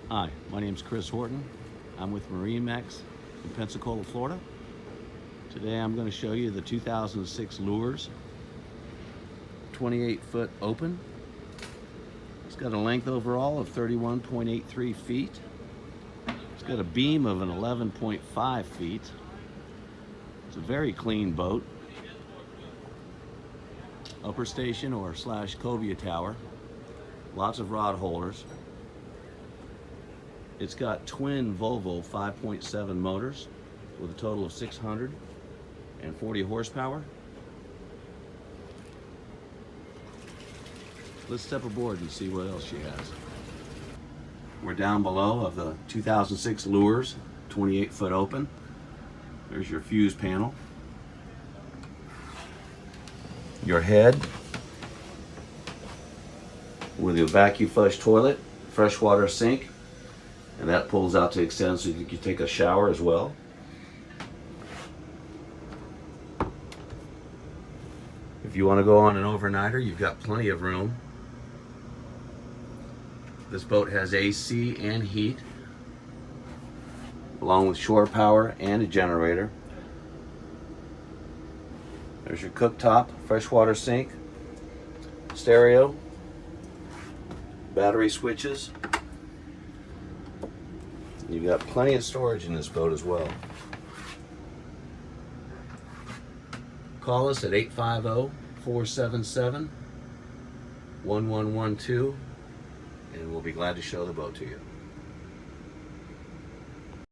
Hi, my name is Chris Horton. I'm with MarineMax in Pensacola, Florida. Today I'm going to show you the 2006 Luhrs 28-foot open. It's got a length overall of 31.83 feet. It's got a beam of an 11.5 feet. It's a very clean boat. Upper station or / cobia tower. Lots of rod holders. It's got twin Volvo 5.7 motors with a total of 640 horsepower. Let's step aboard and see what else she has. We're down below of the 2006 Luhrs 28-foot open. There's your fuse panel. Your head with your vacuum flush toilet, freshwater sink, and that pulls out to extend so you can take a shower as well. If you want to go on an overnighter, you've got plenty of room. This boat has AC and heat, along with shore power and a generator. There's your cooktop, freshwater sink, stereo, battery switches. You've got plenty of storage in this boat as well. Call us at 850-477-1112 and we'll be glad to show the boat to you.